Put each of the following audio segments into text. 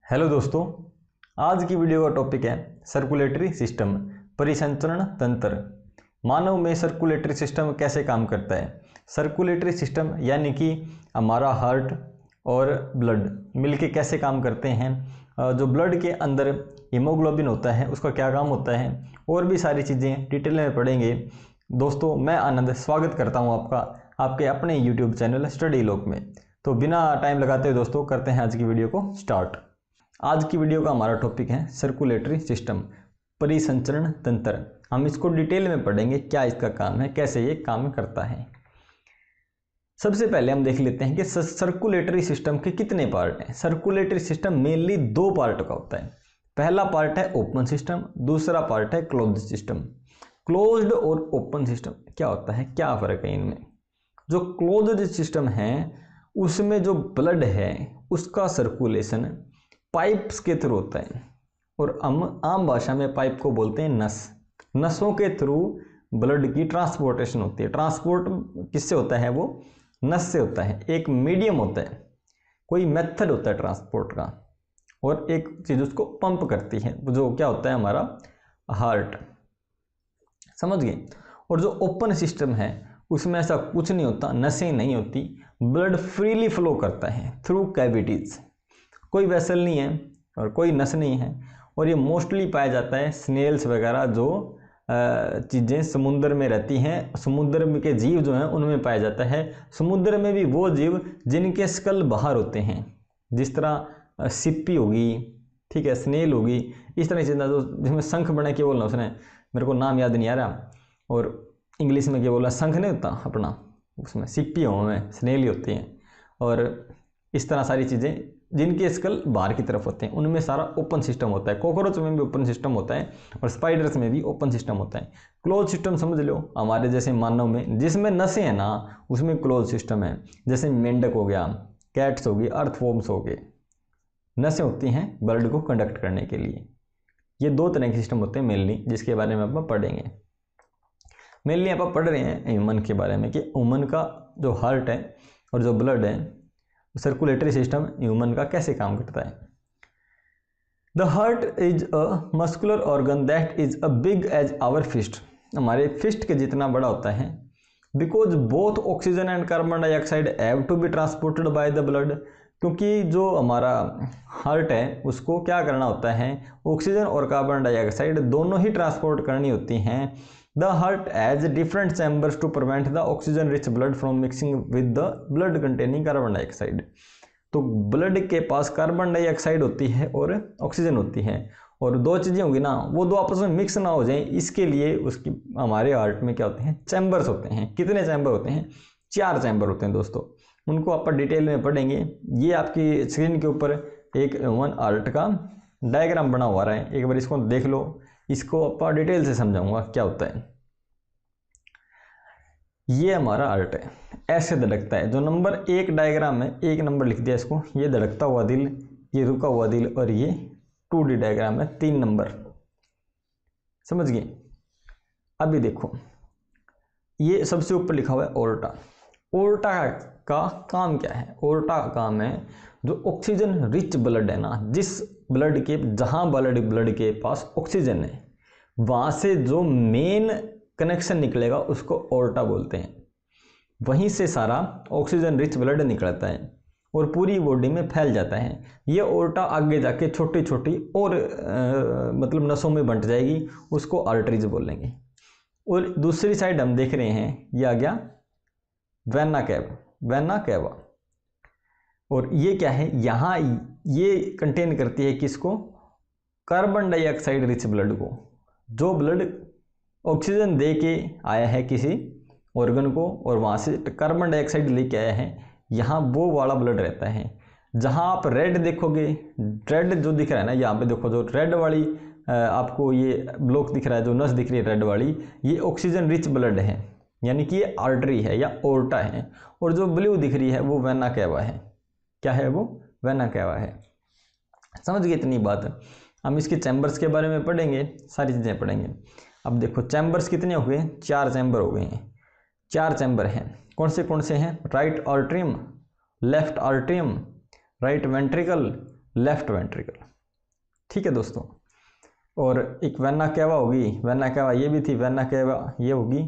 Hello दोस्तों, आज की वीडियो का टॉपिक है सर्कुलेटरी सिस्टम, परिसंचरण तंत्र। मानव में सर्कुलेटरी सिस्टम कैसे काम करता है। सर्कुलेटरी सिस्टम यानी कि हमारा हार्ट और ब्लड मिलके कैसे काम करते हैं, जो ब्लड के अंदर हीमोग्लोबिन होता है उसका क्या काम होता है, और भी सारी चीज़ें डिटेल में पढ़ेंगे। दोस्तों, मैं आनंद स्वागत करता हूं आपका आपके अपने यूट्यूब चैनल स्टडी लोक में। तो बिना टाइम लगाते हुए दोस्तों करते हैं आज की वीडियो को स्टार्ट। आज की वीडियो का हमारा टॉपिक है सर्कुलेटरी सिस्टम, परिसंचरण तंत्र। हम इसको डिटेल में पढ़ेंगे, क्या इसका काम है, कैसे ये काम करता है। सबसे पहले हम देख लेते हैं कि सर्कुलेटरी सिस्टम के कितने पार्ट हैं। सर्कुलेटरी सिस्टम मेनली दो पार्ट का होता है। पहला पार्ट है ओपन सिस्टम, दूसरा पार्ट है क्लोज्ड सिस्टम। क्लोज्ड और ओपन सिस्टम क्या होता है, क्या फर्क है इनमें। जो क्लोज्ड सिस्टम है उसमें जो ब्लड है उसका सर्कुलेशन पाइप्स के थ्रू होता है, और हम आम भाषा में पाइप को बोलते हैं नस। नसों के थ्रू ब्लड की ट्रांसपोर्टेशन होती है। ट्रांसपोर्ट किससे होता है, वो नस से होता है। एक मीडियम होता है, कोई मेथड होता है ट्रांसपोर्ट का, और एक चीज़ उसको पंप करती है, जो क्या होता है हमारा हार्ट। समझ गए। और जो ओपन सिस्टम है उसमें ऐसा कुछ नहीं होता, नसें नहीं होती, ब्लड फ्रीली फ्लो करता है थ्रू कैविटीज़। कोई वेसल नहीं है और कोई नस नहीं है, और ये मोस्टली पाया जाता है स्नेल्स वगैरह, जो चीज़ें समुद्र में रहती हैं, समुद्र के जीव जो हैं उनमें पाया जाता है। समुद्र में भी वो जीव जिनके स्कल बाहर होते हैं, जिस तरह सिप्पी होगी, ठीक है, स्नेल होगी, इस तरह की चीज़ें जो जिसमें शंख बना के बोलना, उसने मेरे को नाम याद नहीं आ रहा, और इंग्लिश में क्या बोला, शंख नहीं होता अपना, उसमें सिप्पी हो में स्नेल ही होती हैं। और इस तरह सारी चीज़ें जिनके स्कल बाहर की तरफ होते हैं उनमें सारा ओपन सिस्टम होता है। कॉकरोच में भी ओपन सिस्टम होता है और स्पाइडर्स में भी ओपन सिस्टम होता है। क्लोज सिस्टम समझ लो हमारे जैसे मानव में, जिसमें नसें हैं ना उसमें क्लोज सिस्टम है। जैसे मेंढक हो गया, कैट्स होगी, अर्थवॉर्म्स हो गए, नसें होती हैं ब्लड को कंडक्ट करने के लिए। ये दो तरह के सिस्टम होते हैं मेनली, जिसके बारे में आप पढ़ेंगे। मेनली आप पढ़ रहे हैं ह्यूमन के बारे में कि ह्यूमन का जो हार्ट है और जो ब्लड है, सर्कुलेटरी सिस्टम ह्यूमन का कैसे काम करता है। The heart is a muscular organ that is a big as our fist. हमारे फिस्ट के जितना बड़ा होता है। Because both oxygen and carbon dioxide have to be transported by the blood. क्योंकि जो हमारा हार्ट है उसको क्या करना होता है, ऑक्सीजन और कार्बन डाइऑक्साइड दोनों ही ट्रांसपोर्ट करनी होती हैं। The heart has different chambers to prevent the oxygen-rich blood from mixing with the blood containing carbon dioxide. तो ब्लड के पास कार्बन डाइऑक्साइड होती है और ऑक्सीजन होती है, और दो चीज़ें होंगी ना, वो दो आपस में मिक्स ना हो जाएं, इसके लिए उसकी हमारे हार्ट में क्या होते हैं, चैम्बर्स होते हैं। कितने चैम्बर होते हैं, 4 चैम्बर होते हैं दोस्तों। उनको आप डिटेल में पढ़ेंगे। ये आपकी स्क्रीन के ऊपर एक ह्यूमन हार्ट का डायग्राम बना हुआ है, एक बार इसको देख लो। इसको आप डिटेल से समझाऊंगा क्या होता है। ये हमारा हार्ट है, ऐसे धड़कता है। जो नंबर 1 डायग्राम में 1 नंबर लिख दिया इसको, ये धड़कता हुआ दिल, ये रुका हुआ दिल, और ये 2D डायग्राम में 3 नंबर। समझ गए। अभी देखो, ये सबसे ऊपर लिखा हुआ है ओर्टा। ओर्टा का काम क्या है, ओर्टा का काम है जो ऑक्सीजन रिच ब्लड है ना, जिस ब्लड के जहां ब्लड के पास ऑक्सीजन है वहां से जो मेन कनेक्शन निकलेगा उसको ओर्टा बोलते हैं। वहीं से सारा ऑक्सीजन रिच ब्लड निकलता है और पूरी बॉडी में फैल जाता है। ये ओर्टा आगे जाके छोटी छोटी और मतलब नसों में बंट जाएगी, उसको आर्टरीज बोलेंगे। और दूसरी साइड हम देख रहे हैं, ये आ गया वेना कैवा, वेना कैवा। और ये क्या है, यहाँ ये कंटेन करती है किसको, कार्बन डाइऑक्साइड रिच ब्लड को। जो ब्लड ऑक्सीजन दे के आया है किसी ऑर्गन को और वहाँ से कार्बन डाइऑक्साइड लेके आया है, यहाँ वो वाला ब्लड रहता है। जहाँ आप रेड देखोगे, रेड जो दिख रहा है ना, यहाँ पे देखो जो रेड वाली आपको ये ब्लॉक दिख रहा है, जो नस दिख रही है रेड वाली, ये ऑक्सीजन रिच ब्लड है, यानी कि ये आर्टरी है या ओर्टा है। और जो ब्लू दिख रही है वो वेना कैवा है। क्या है वो, वेना कैवा है। समझ गए इतनी बात। हम इसके चैम्बर्स के बारे में पढ़ेंगे, सारी चीज़ें पढ़ेंगे। अब देखो चैम्बर्स कितने हो गए, 4 चैम्बर हो गए हैं। 4 चैम्बर हैं, कौन से हैं, right atrium, left atrium, right ventricle, left ventricle. ठीक है दोस्तों। और एक वेना केवा होगी, वेना केवा ये भी थी, वेना केवा ये होगी,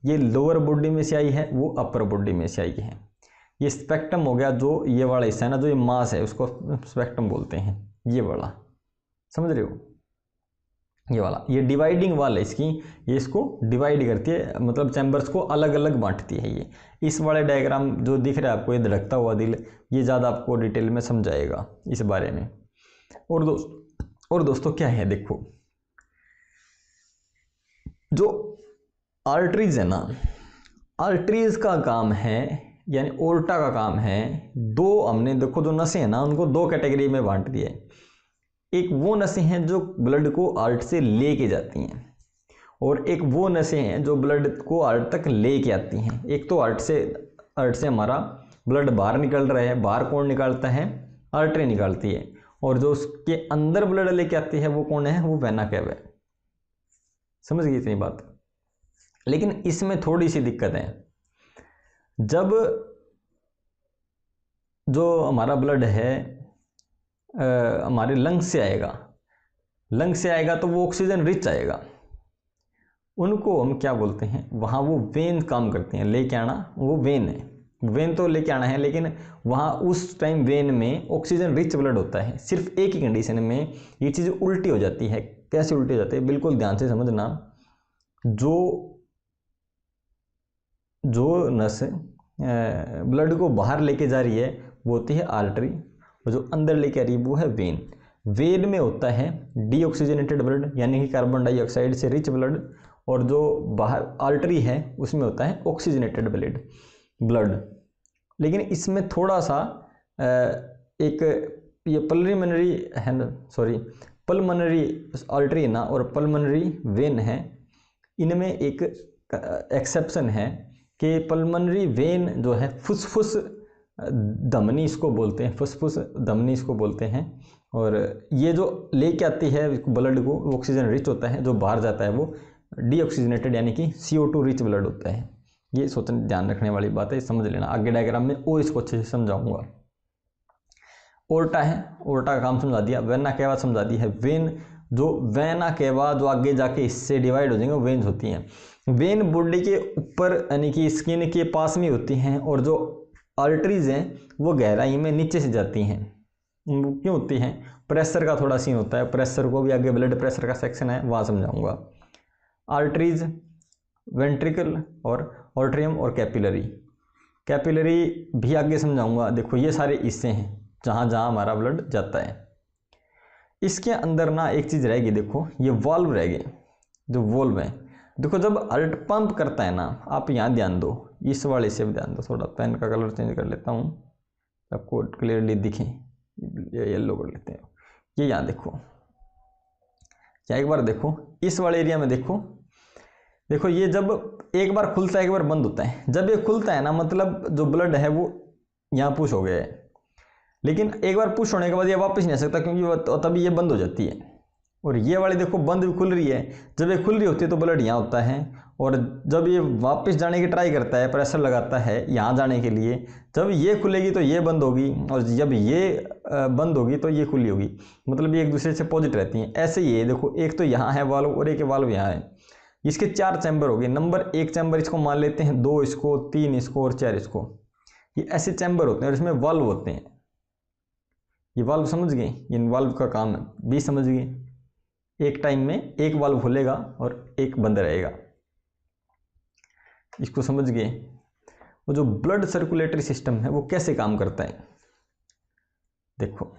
ये लोअर बॉडी में से आई है, वो अपर बॉडी में से आई है। ये स्पेक्ट्रम हो गया, जो ये वाला हिस्सा है ना, जो ये मास है उसको स्पेक्ट्रम बोलते हैं, ये वाला, समझ रहे हो, ये वाला, ये डिवाइडिंग वाल है इसकी, ये इसको डिवाइड करती है, मतलब चैम्बर्स को अलग अलग बांटती है ये। इस वाले डायग्राम जो दिख रहा है आपको, ये धड़कता हुआ दिल, ये ज़्यादा आपको डिटेल में समझाएगा इस बारे में। और दोस्तों क्या है, देखो जो आर्टरीज है ना, आर्टरीज का काम है, यानी ओर्टा का काम है, दो हमने देखो जो नसें हैं ना, उनको दो कैटेगरी में बांट दिया है। एक वो नसें हैं जो ब्लड को हार्ट से लेके जाती हैं, और एक वो नसें हैं जो ब्लड को हार्ट तक लेके आती हैं। एक तो हार्ट से हमारा ब्लड बाहर निकल रहा है, बाहर कौन निकालता है, आर्टरी निकालती है, और जो उसके अंदर ब्लड लेके आती है वो कौन है, वो वेना केवा है। समझ गई इतनी बात। लेकिन इसमें थोड़ी सी दिक्कत है, जब जो हमारा ब्लड है हमारे लंग्स से आएगा तो वो ऑक्सीजन रिच आएगा, उनको हम क्या बोलते हैं, वहाँ वो वेन काम करते हैं, लेके आना, वो वेन है, वेन तो लेके आना है, लेकिन वहाँ उस टाइम वेन में ऑक्सीजन रिच ब्लड होता है। सिर्फ एक ही कंडीशन में ये चीज़ उल्टी हो जाती है। कैसे उल्टी हो जाती है, बिल्कुल ध्यान से समझना। जो नस ब्लड को बाहर लेके जा रही है वो होती है आर्टरी, और जो अंदर लेके आ रही है वो है वेन। वेन में होता है डीऑक्सीजनेटेड ब्लड, यानी कि कार्बन डाइऑक्साइड से रिच ब्लड, और जो बाहर आर्टरी है उसमें होता है ऑक्सीजनेटेड ब्लड। लेकिन इसमें थोड़ा सा एक ये पल्मोनरी है ना, सॉरी पल्मोनरी आर्टरी है ना, और पल्मोनरी वेन है, इनमें एक एक्सेप्शन है कि पल्मोनरी वेन जो है फुसफुस धमनी इसको बोलते हैं, फुसफुस धमनी इसको बोलते हैं। और ये जो लेके आती है ब्लड को, ऑक्सीजन रिच होता है, जो बाहर जाता है वो डीऑक्सीजनेटेड यानी कि CO2 रिच ब्लड होता है। ये सोचने ध्यान रखने वाली बात है, समझ लेना। आगे डायग्राम में और इसको अच्छे से समझाऊंगा। ओर्टा है, ओर्टा का काम समझा दिया। वेना केवा समझा दी है। वेन, जो वेना केवा जो आगे जाके इससे डिवाइड हो जाएंगे वो वेन्स होती हैं। वेन बॉडी के ऊपर यानी कि स्किन के पास में होती हैं, और जो आर्टरीज हैं वो गहराई में नीचे से जाती हैं। क्यों होती हैं, प्रेशर का थोड़ा सीन होता है, प्रेशर को भी आगे ब्लड प्रेशर का सेक्शन है वहाँ समझाऊंगा। आर्टरीज, वेंट्रिकल और ऑर्ट्रियम और कैपिलरी भी आगे समझाऊंगा। देखो ये सारे हिस्से हैं जहाँ जहाँ हमारा ब्लड जाता है। इसके अंदर ना एक चीज़ रहेगी, देखो ये वाल्व रहेगी, जो वॉल्व है। देखो जब हार्ट पंप करता है ना, आप यहाँ ध्यान दो, इस वाले से भी ध्यान दो। थोड़ा पेन का कलर चेंज कर लेता हूँ आपको क्लियरली दिखे, ये येलो कर लेते हैं। ये यहाँ देखो, क्या एक बार देखो इस वाले एरिया में देखो ये जब एक बार खुलता है एक बार बंद होता है। जब ये खुलता है ना, मतलब जो ब्लड है वो यहाँ पुश हो गया है, लेकिन एक बार पुश होने के बाद ये वापस नहीं आ सकता, क्योंकि तभी ये बंद हो जाती है। और ये वाली देखो बंद भी खुल रही है, जब ये खुल रही होती है तो ब्लड यहाँ होता है, और जब ये वापस जाने की ट्राई करता है, प्रेशर लगाता है यहाँ जाने के लिए, जब ये खुलेगी तो ये बंद होगी, और जब ये बंद होगी तो ये खुली होगी। मतलब ये एक दूसरे से अपोजिट रहती हैं। ऐसे ही ये देखो, एक तो यहाँ है वाल्व और एक वाल्व यहाँ है। इसके 4 चैम्बर हो गए। नंबर 1 चैम्बर इसको मान लेते हैं, 2 इसको, 3 इसको और 4 इसको। ये ऐसे चैम्बर होते हैं और इसमें वाल्व होते हैं। ये वाल्व समझ गए, इन वाल्व का काम भी समझ गए। एक टाइम में एक वाल्व खुलेगा और एक बंद रहेगा, इसको समझ गए। वो जो ब्लड सर्कुलेटरी सिस्टम है वो कैसे काम करता है, देखो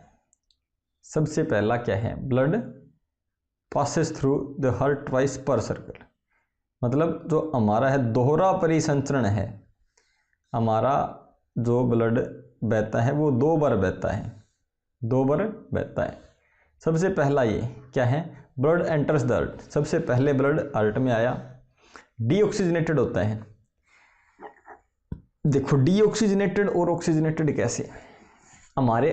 सबसे पहला क्या है, blood passes through the heart twice पर सर्कल। मतलब जो हमारा है दोहरा परिसंचरण है, हमारा जो ब्लड बहता है वो 2 बार बहता है, 2 बार बहता है। सबसे पहला ये क्या है, ब्लड एंटर्स द हार्ट। सबसे पहले ब्लड हार्ट में आया, डीऑक्सीजनेटेड होता है। देखो डीऑक्सीजनेटेड और ऑक्सीजनेटेड कैसे, हमारे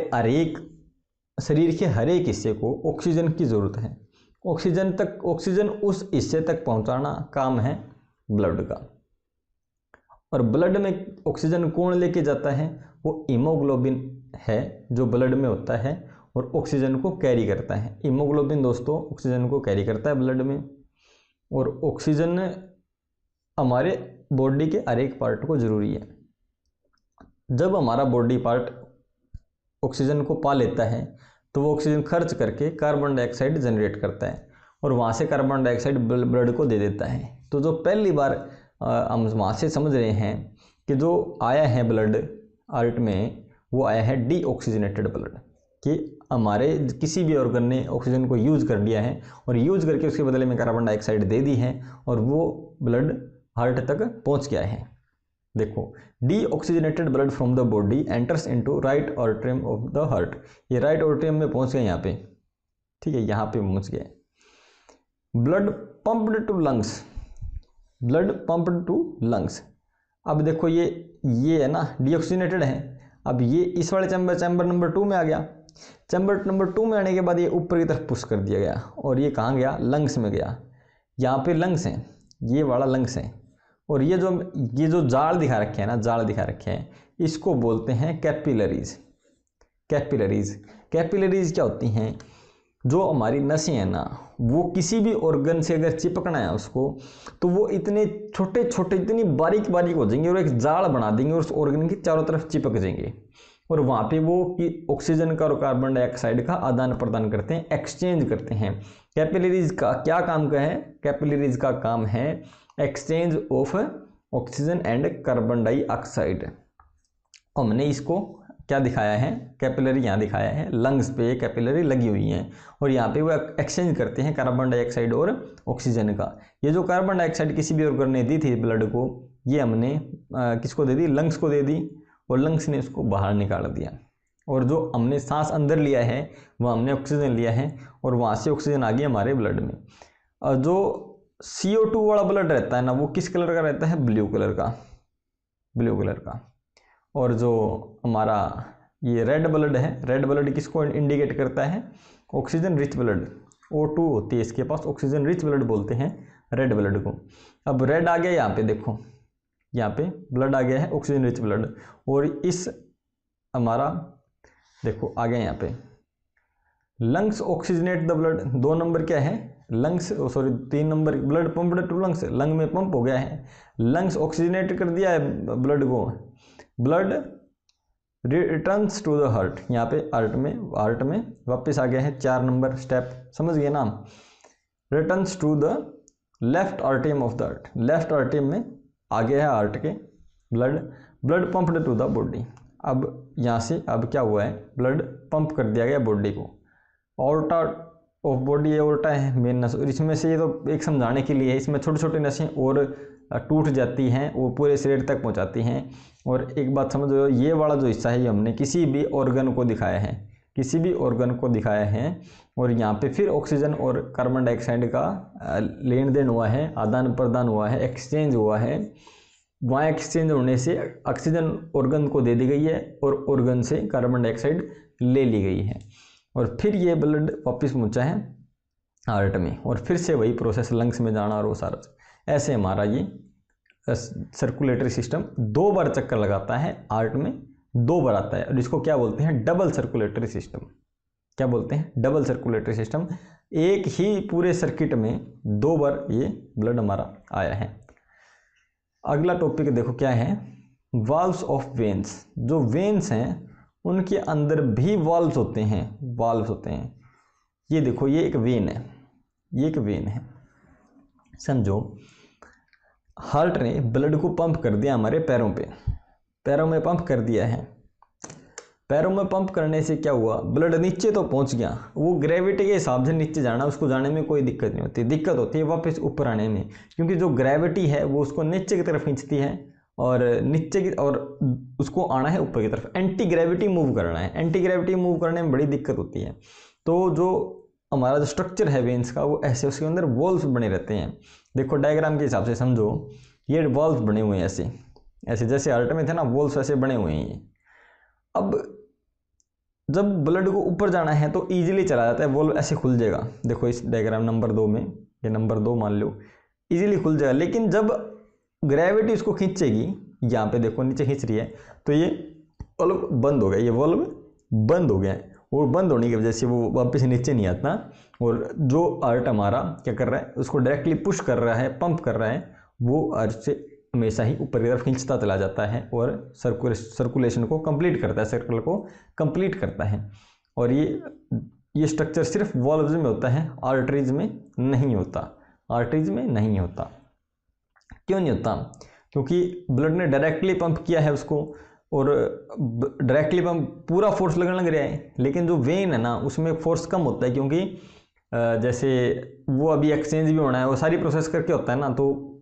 शरीर के हर एक हिस्से को ऑक्सीजन की ज़रूरत है। ऑक्सीजन उस हिस्से तक पहुंचाना काम है ब्लड का। और ब्लड में ऑक्सीजन कौन लेके जाता है, वो हीमोग्लोबिन है जो ब्लड में होता है, और ऑक्सीजन को कैरी करता है। हीमोग्लोबिन दोस्तों ऑक्सीजन को कैरी करता है ब्लड में, और ऑक्सीजन हमारे बॉडी के हर एक पार्ट को जरूरी है। जब हमारा बॉडी पार्ट ऑक्सीजन को पा लेता है तो वो ऑक्सीजन खर्च करके कार्बन डाइऑक्साइड जनरेट करता है और वहाँ से कार्बन डाइऑक्साइड ब्लड को दे देता है। तो जो पहली बार हम वहाँ से समझ रहे हैं कि जो आया है ब्लड आर्ट में, वो आया है डीऑक्सीजनेटेड ब्लड, कि हमारे किसी भी ऑर्गन ने ऑक्सीजन को यूज़ कर लिया है और यूज़ करके उसके बदले में कार्बन डाइऑक्साइड दे दी है और वो ब्लड हार्ट तक पहुँच गया है। देखो, deoxygenated blood from the body enters into right atrium of the heart. ये राइट आर्टरियम में पहुंच गए यहाँ पे, ठीक है, यहाँ पे पहुंच गए। Blood pumped to lungs, blood pumped to lungs. अब देखो ये है ना डीऑक्सीजनेटेड है, अब ये इस वाले चैम्बर नंबर 2 में आ गया। चैम्बर नंबर 2 में आने के बाद ये ऊपर की तरफ पुश कर दिया गया और ये कहाँ गया, लंग्स में गया। यहाँ पे लंग्स हैं, ये वाला लंग्स है, और ये जो जाल दिखा रखे हैं ना, जाल दिखा रखे हैं, इसको बोलते हैं कैपिलरीज। कैपिलरीज क्या होती हैं, जो हमारी नसें हैं ना, वो किसी भी ऑर्गन से अगर चिपकना है उसको, तो वो इतने छोटे छोटे इतनी बारीक हो जाएंगे और एक जाल बना देंगे और उस ऑर्गन की चारों तरफ चिपक जाएंगे, और वहाँ पे वो कि ऑक्सीजन का और कार्बन डाइऑक्साइड का आदान प्रदान करते हैं, एक्सचेंज करते हैं। कैपिलरीज का क्या काम का है, कैपिलरीज का काम है exchange of oxygen and carbon dioxide. हमने इसको क्या दिखाया है, कैपिलरी यहाँ दिखाया है, लंग्स पे कैपिलरी लगी हुई है और यहाँ पे वो एक्सचेंज करते हैं कार्बन डाइऑक्साइड और ऑक्सीजन का। ये जो कार्बन डाइऑक्साइड किसी भी ऑर्गन ने दी थी ब्लड को, ये हमने किसको दे दी, लंग्स को दे दी, और लंग्स ने उसको बाहर निकाल दिया। और जो हमने सांस अंदर लिया है वह हमने ऑक्सीजन लिया है और वहाँ से ऑक्सीजन आ गई हमारे ब्लड में। और जो CO2 वाला ब्लड रहता है ना, वो किस कलर का रहता है, ब्लू कलर का। और जो हमारा ये रेड ब्लड है, रेड ब्लड किसको इंडिकेट करता है, ऑक्सीजन रिच ब्लड। O2 होती है इसके पास, ऑक्सीजन रिच ब्लड बोलते हैं रेड ब्लड को। अब रेड आ गया, यहाँ पे देखो, यहाँ पे ब्लड आ गया है ऑक्सीजन रिच ब्लड, और इस हमारा देखो आ गया यहाँ पे lungs oxygenate the blood. 2 number क्या है, lungs, sorry 3 number blood pumped to lungs, lung में पंप हो गया है, लंग्स ऑक्सीजनेट कर दिया है ब्लड को, blood returns to the heart, यहाँ पे हार्ट में वापस आ गया है। 4 नंबर स्टेप समझ गए ना, returns to the left atrium of the heart, left atrium में आ गया है हार्ट के blood pumped to the body. अब यहाँ से अब क्या हुआ है, ब्लड पंप कर दिया गया बॉडी को। ऑर्टा ऑफ बॉडी, ऑर्टा है मेन नस, और इसमें से ये तो एक समझाने के लिए है, इसमें छोटी छोटी नसें और टूट जाती हैं, वो पूरे शरीर तक पहुंचाती हैं। और एक बात समझो, ये वाला जो हिस्सा है ये हमने किसी भी ऑर्गन को दिखाया है, और यहाँ पे फिर ऑक्सीजन और कार्बन डाइऑक्साइड का लेन देन हुआ है, आदान प्रदान हुआ है, एक्सचेंज हुआ है। वहाँ एक्सचेंज होने से ऑक्सीजन ऑर्गन को दे दी गई है और ऑर्गन से कार्बन डाइऑक्साइड ले ली गई है, और फिर ये ब्लड वापस पहुँचा है हार्ट में, और फिर से वही प्रोसेस लंग्स में जाना और वो सारा। ऐसे हमारा ये सर्कुलेटरी सिस्टम 2 बार चक्कर लगाता है हार्ट में, 2 बार आता है, और इसको क्या बोलते हैं, डबल सर्कुलेटरी सिस्टम। क्या बोलते हैं, डबल सर्कुलेटरी सिस्टम। एक ही पूरे सर्किट में 2 बार ये ब्लड हमारा आया है। अगला टॉपिक देखो क्या है, वाल्व्स ऑफ वेन्स। जो वेन्स हैं उनके अंदर भी वाल्व्स होते हैं, ये देखो ये एक वेन है, समझो हार्ट ने ब्लड को पंप कर दिया हमारे पैरों में पंप कर दिया है। पैरों में पंप करने से क्या हुआ, ब्लड नीचे तो पहुंच गया, वो ग्रेविटी के हिसाब से नीचे जाना, उसको जाने में कोई दिक्कत नहीं होती, दिक्कत होती है वापस ऊपर आने में, क्योंकि जो ग्रेविटी है वो उसको नीचे की तरफ खींचती है और उसको आना है ऊपर की तरफ, एंटी ग्रेविटी मूव करना है। एंटी ग्रेविटी मूव करने में बड़ी दिक्कत होती है। तो जो हमारा जो स्ट्रक्चर है वेन्स का, वो ऐसे उसके अंदर वॉल्व्स बने रहते हैं। देखो डायग्राम के हिसाब से समझो, ये वॉल्व्स बने हुए हैं ऐसे जैसे हार्ट में थे ना, वॉल्व्स ऐसे बने हुए हैं ये। अब जब ब्लड को ऊपर जाना है तो इजीली चला जाता है, वॉल्व ऐसे खुल जाएगा। देखो इस डायग्राम नंबर 2 में, ये नंबर 2 मान लो, इजीली खुल जाएगा। लेकिन जब ग्रेविटी उसको खींचेगी, यहाँ पे देखो नीचे खींच रही है, तो ये वॉल्व बंद हो गया, ये वॉल्व बंद हो गया है, और बंद होने की वजह से वो वापस नीचे नहीं आता, और जो हार्ट हमारा क्या कर रहा है, उसको डायरेक्टली पुश कर रहा है, पंप कर रहा है, वो हार्ट से हमेशा ही ऊपर की तरफ खींचता चला जाता है और सर्कुलेशन को कंप्लीट करता है, सर्कल को कंप्लीट करता है। और ये स्ट्रक्चर सिर्फ वॉल्व्स में होता है, आर्टरीज में नहीं होता। आर्टरीज में नहीं होता। क्यों नहीं होता? क्योंकि ब्लड ने डायरेक्टली पंप किया है उसको, और डायरेक्टली पंप पूरा फोर्स लगने लग रहा है, लेकिन जो वेन है ना उसमें फोर्स कम होता है, क्योंकि जैसे वो अभी एक्सचेंज भी होना है, वो सारी प्रोसेस करके होता है ना। तो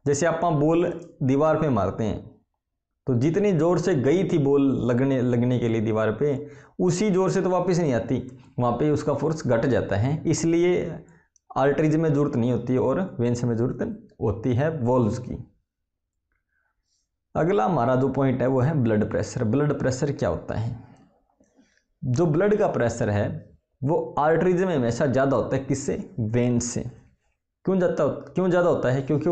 जैसे आप बॉल दीवार पे मारते हैं, तो जितनी जोर से गई थी बॉल लगने के लिए दीवार पे, उसी जोर से तो वापस नहीं आती, वहाँ पे उसका फोर्स घट जाता है। इसलिए आर्टरीज में जरूरत नहीं होती और वेन्स में जरूरत होती है वॉल्व्स की। अगला हमारा जो पॉइंट है वो है ब्लड प्रेशर। ब्लड प्रेशर क्या होता है? जो ब्लड का प्रेशर है वो आर्टरीज में हमेशा ज़्यादा होता है, किससे? वेन से। क्यों ज़्यादा होता है? क्योंकि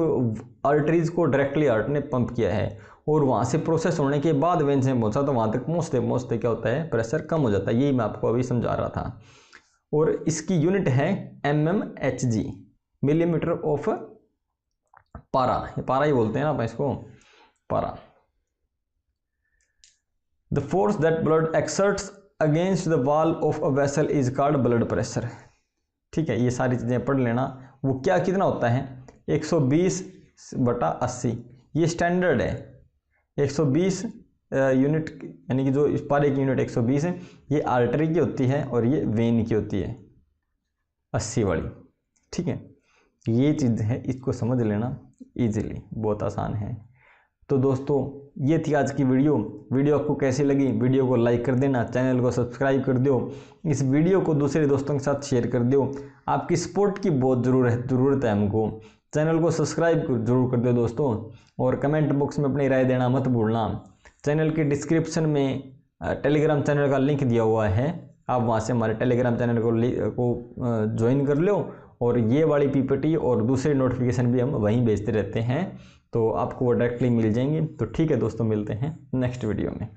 आर्टरीज को डायरेक्टली हार्ट ने पंप किया है, और वहाँ से प्रोसेस होने के बाद वेन से पहुँचा, तो वहाँ तक पहुँचते क्या होता है, प्रेशर कम हो जाता है। यही मैं आपको अभी समझा रहा था। और इसकी यूनिट है mmHg, मिलीमीटर ऑफ पारा। पारा ही बोलते हैं ना इसको, पारा। The force that blood exerts against the wall of a vessel is called blood pressure. ठीक है, ये सारी चीज़ें पढ़ लेना। वो क्या कितना होता है? 120/80, ये स्टैंडर्ड है। 120 यूनिट, यानी कि जो पारे की यूनिट 120 है, ये आर्टरी की होती है और ये वेन की होती है 80 वाली। ठीक है, ये चीज़ है, इसको समझ लेना इजीली, बहुत आसान है। तो दोस्तों ये थी आज की वीडियो आपको कैसी लगी? वीडियो को लाइक कर देना, चैनल को सब्सक्राइब कर दो, इस वीडियो को दूसरे दोस्तों के साथ शेयर कर दो। आपकी सपोर्ट की बहुत ज़रूरत है हमको। चैनल को सब्सक्राइब जरूर कर दो दोस्तों, और कमेंट बॉक्स में अपनी राय देना मत भूलना। चैनल के डिस्क्रिप्शन में टेलीग्राम चैनल का लिंक दिया हुआ है, आप वहाँ से हमारे टेलीग्राम चैनल को ज्वाइन कर लो, और ये वाली पीपीटी और दूसरे नोटिफिकेशन भी हम वहीं भेजते रहते हैं, तो आपको वो डायरेक्टली मिल जाएंगे। तो ठीक है दोस्तों, मिलते हैं नेक्स्ट वीडियो में।